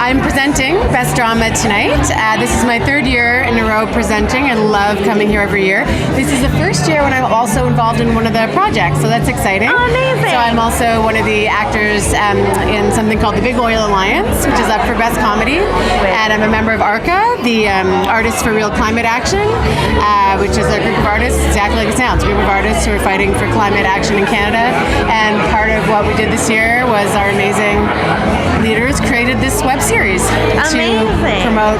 I'm presenting Best Drama tonight. This is my third year in a row presenting. I love coming here every year. This is the first year when I'm also involved in one of the projects, so that's exciting. Oh, amazing. So I'm also one of the actors in something called the Big Oil Alliance, which is up for Best Comedy. And I'm a member of ARCA, the Artists for Real Climate Action, which is a group of artists, exactly like it sounds, a group of artists who are fighting for climate action in Canada. And part of what we did this year was our amazing leaders created this web series to promote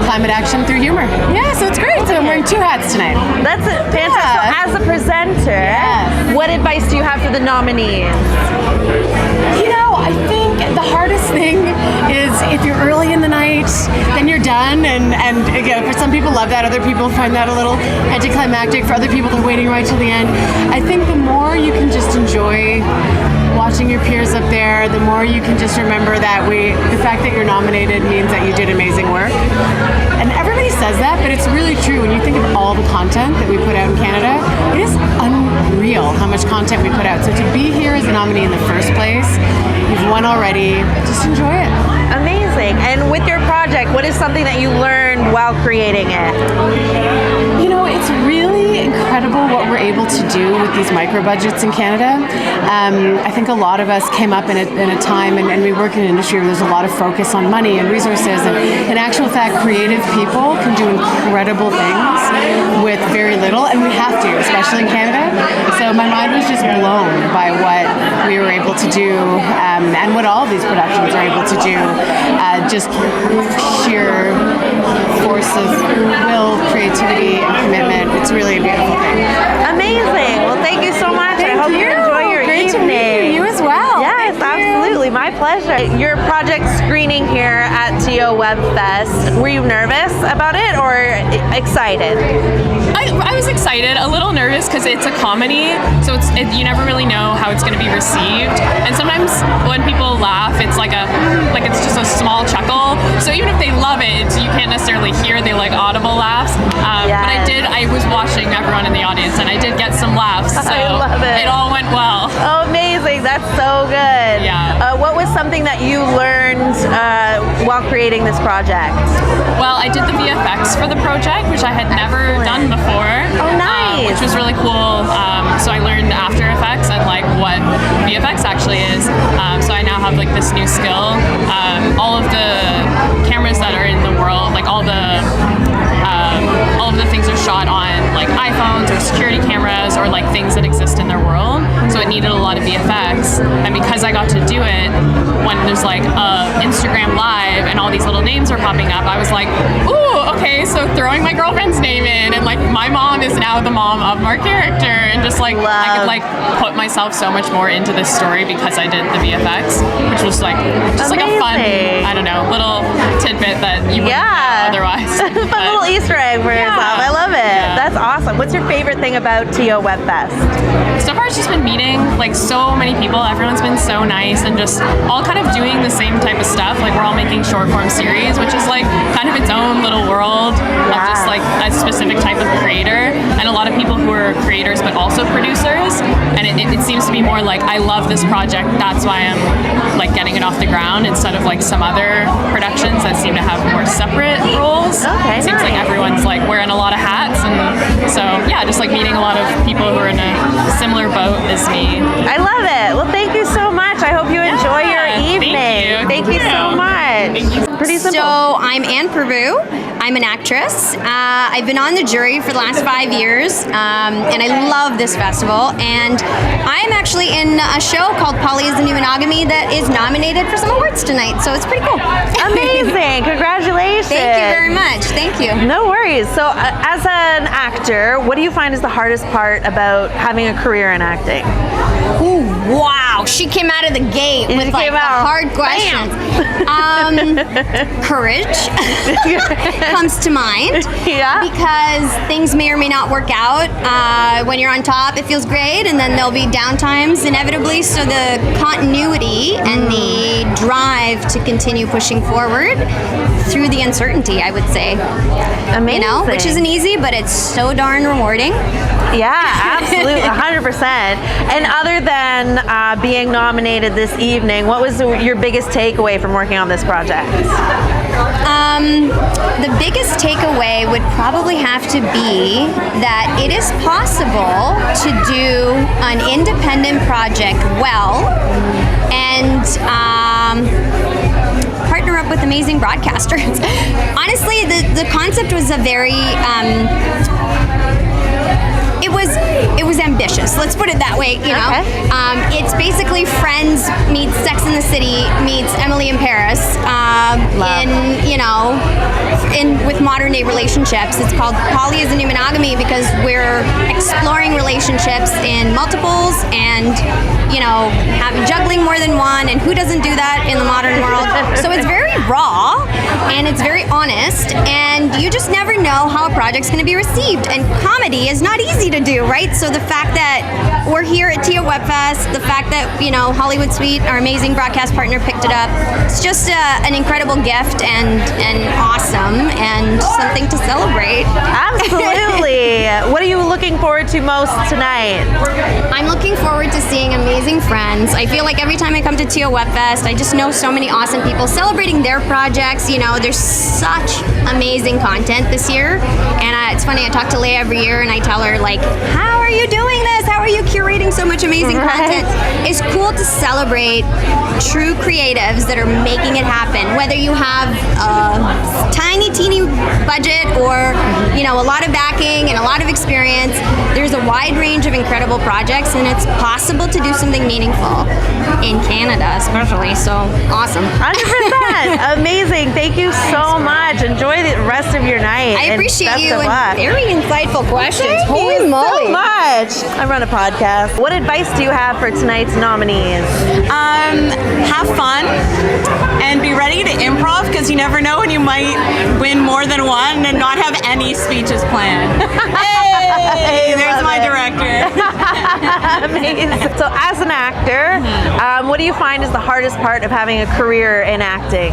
climate action through humor. Yeah, so it's great. So I'm wearing two hats tonight. That's fantastic. Yeah. So as a presenter, what advice do you have for the nominees? You know, I think the hardest thing is if you're early in the night, then you're done. And again, for some people love that, other people find that a little anticlimactic. For other people, they're waiting right till the end. I think the more you can just enjoy watching your peers up there, the more you can just remember that the fact that you're nominated means that you did amazing work. And everybody says that, but it's really true. When you think of all the content that we put out in Canada, it is unreal how much content we put out. So to be here as a nominee in the first place, you've won already. Just enjoy it. Amazing. And with your project, what is something that you learned while creating it? You know, it's really incredible what we're able to do with these micro budgets in Canada. I think a lot of us came up in a time, and we work in an industry where there's a lot of focus on money and resources, and in actual fact, creative people can do incredible things with very little, and we have to, especially in Canada. So my mind was just blown by what we were able to do, and what all of these productions are able to do. Just sheer force of will, creativity, and commitment. It's really a beautiful thing. Amazing. Well, thank you so much. I hope you enjoy your Great evening. to meet you as well. Yes, absolutely. My pleasure. Your project screening here at TOWebFest. Were you nervous about it or excited? I was excited, a little nervous because it's a comedy, so you never really know how it's going to be received. And sometimes when people laugh, it's like it's just a small chuckle. So even if they love it, you can't necessarily hear the audible laughs. But I was watching everyone in the audience, and I did get some laughs. So I love it. It all went well. Oh, amazing. That's so good. Yeah. What was something that you learned while creating this project? Well, I did the VFX for the project, which I had never done before. Oh, nice. Which was really cool. So I learned After Effects and what VFX actually is. So I now have this new skill. All of the cameras that are in the world, all of the things are shot on iPhones or security cameras or things that exist in their world. So it needed a lot of VFX, and because I got to do it when there's Instagram Live and all these little names are popping up, I was like, ooh, okay, so throwing my girlfriend's name in, and my mom is now the mom of our character, and just I could put myself so much more into this story because I did the VFX, which was just a fun, I don't know, little tidbit that you wouldn't know otherwise. Fun little Easter egg for yourself. I love it. Yeah. That's awesome. What's your favorite thing about TOWebFest? So far, it's just been meeting so many people. Everyone's been so nice and just all kind of doing the same type of stuff. We're all making short form series, which is kind of its own little world of just a specific type of creator, and a lot of people who are creators but also producers. And it seems to be more I love this project, that's why I'm getting it off the ground, instead of some other productions that seem to have more separate roles. Okay, it seems like everyone's wearing a lot of hats, and so yeah, just meeting a lot of people who are in a similar boat as me. I love it. Well, thank you so much. I hope you enjoy your evening. Thank you so much. Thank you. Pretty simple. So I'm Anne Purvu. I'm an actress. I've been on the jury for the last 5 years, and I love this festival. And I'm actually in a show called Polyism and Monogamy that is nominated for some awards tonight. So it's pretty cool. Amazing. Congratulations. Thank you very much. Thank you. No worries. So as an actor, what do you find is the hardest part about having a career in acting? Ooh, wow. She came out of the gate with the hard questions. Courage comes to mind. Yeah. Because things may or may not work out. When you're on top, it feels great, and then there'll be downtimes inevitably. So the continuity and the drive to continue pushing forward through the uncertainty, I would say. Amazing. Which isn't easy, but it's so darn rewarding. Yeah, absolutely, 100%. And other than being being nominated this evening. What was your biggest takeaway from working on this project? The biggest takeaway would probably have to be that it is possible to do an independent project well and partner up with amazing broadcasters. Honestly, the concept was a very it was ambitious. Let's put it that way. You know, it's basically Friends meets Sex and the City meets Emily in Paris. With modern day relationships. It's called Poly is a New Monogamy because we're exploring relationships in multiples and juggling more than one. And who doesn't do that in the modern world? So it's very raw and it's very honest, and you just never know how a project's going to be received. And comedy is not easy to do, right? So the fact that we're here at TOWebFest, the fact that Hollywood Suite, our amazing broadcast partner, picked it up, it's just an incredible gift and awesome and something to celebrate. Absolutely. What are you looking forward to most tonight? I'm looking forward to seeing amazing friends. I feel like every time I come to TOWebFest, I just know so many awesome people celebrating their projects. There's such amazing content this year, and it's funny, I talk to Leigh every year and I tell her, like, how are you doing this? How are you curating so much amazing content? It's cool to celebrate true creatives that are making it happen, whether you have a tiny, teeny budget or, a lot of backing and a lot of experience. There's a wide range of incredible projects, and it's possible to do something meaningful in Canada, especially. So awesome. 100%. Amazing. Thank you so much. Enjoy the rest of your night. I appreciate you. And very insightful questions. Thank Holy you moly. so much. I run a podcast. What advice do you have for tonight's nominees? Have fun and be ready to improv, because you never know when you might win more than one and not have any speeches planned. Hey, there's my director. Amazing. So as an actor, what do you find is the hardest part of having a career in acting?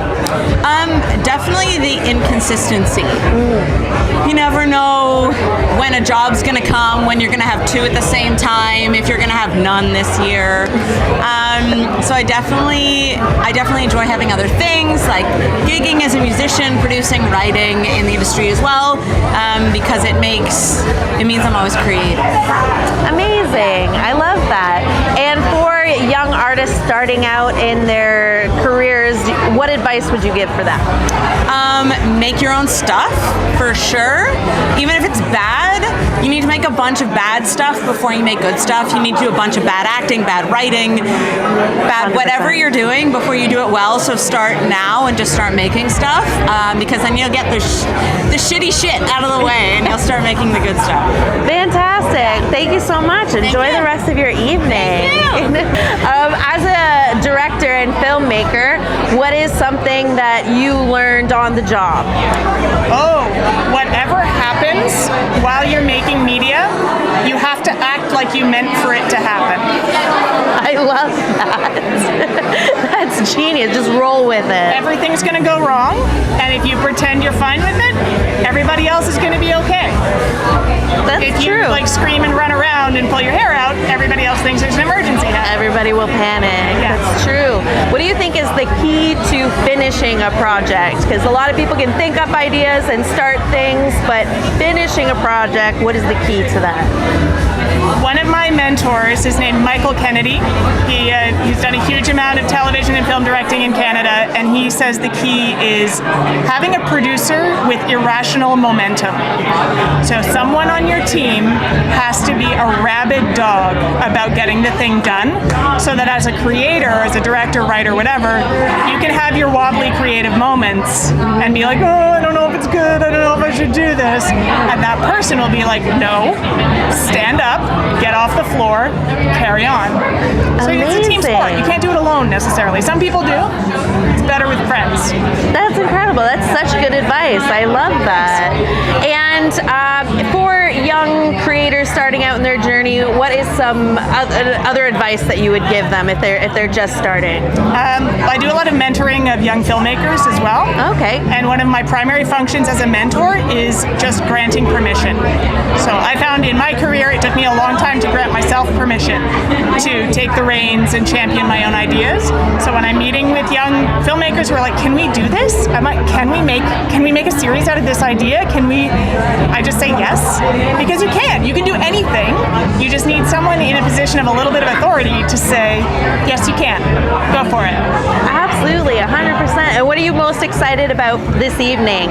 Definitely the inconsistency. You never know when a job's gonna come, when you're gonna have two at the same time, if you're gonna have none this year. So I definitely enjoy having other things like gigging as a musician, producing, writing in the industry as well, because it means I'm always creative. Amazing. I love that. And for young artists starting out in their careers, what advice would you give for them? Make your own stuff, for sure. Even if it's bad, you need to make a bunch of bad stuff before you make good stuff. You need to do a bunch of bad acting, bad writing, bad 100%. Whatever you're doing before you do it well. So start now and just start making stuff, because then you'll get the shitty shit out of the way and you'll start making the good stuff. Fantastic. Thank you so much. Enjoy the rest of your evening. As a director and filmmaker, what is something that you learned on the job? Oh, whatever happens while you're making media, you have to act like you meant for it to happen. I love that. That's genius. Just roll with it. Everything's going to go wrong, and if you pretend you're fine with it, everybody else is going to be okay. That's if true. If you scream and run around and pull your hair out, everybody else thinks there's an emergency happening. Everybody will panic. Yeah. That's true. What do you think is the key to finishing a project? Because a lot of people can think up ideas and start things, but finishing a project, what is the key to that? One of my mentors is named Michael Kennedy. He's done a huge amount of television and film directing in Canada, and he says the key is having a producer with irrational momentum. So someone on your team has to be a rabid dog about getting the thing done, so that as a creator, as a director, writer, whatever, you can have your wobbly creative moments and be like, oh, I don't know if it's good, I don't know if I should do this. And that person will be like, no, stand up, get off the floor, carry on. So it's a team sport. You can't do it alone necessarily. Some people do. It's better with friends. That's incredible. That's such good advice. I love that. And for young creators starting out in their journey, what is some other advice that you would give them if they're just starting? I do a lot of mentoring of young filmmakers as well. Okay. And one of my primary functions as a mentor is just granting permission. So I found in my career it took me a long time to grant myself permission to take the reins and champion my own ideas. So when I'm meeting with young filmmakers who are like, can we do this? I'm like, can we make a series out of this idea? I just say yes, because you can. You can do anything. You just need someone in a position of a little bit of authority to say, yes, you can. Go for it. Absolutely, 100%. And what are you most excited about this evening?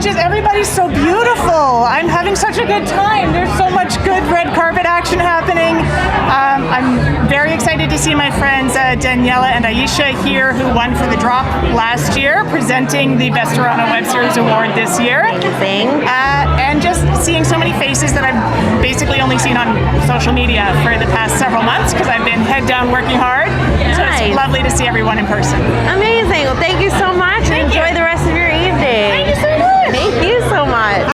Everybody's so beautiful. I'm having such a good time. There's so much good red carpet action happening. I'm very excited to see my friends Daniela and Aisha here, who won for The Drop last year, presenting the Best Toronto Web Series Award this year. And just seeing so many faces that I've basically only seen on social media for the past several months, because I've been head down working hard. So it's lovely to see everyone in person. Amazing. Well, thank you so much, and enjoy the rest of your evening. Thank you so much. Thank you so much.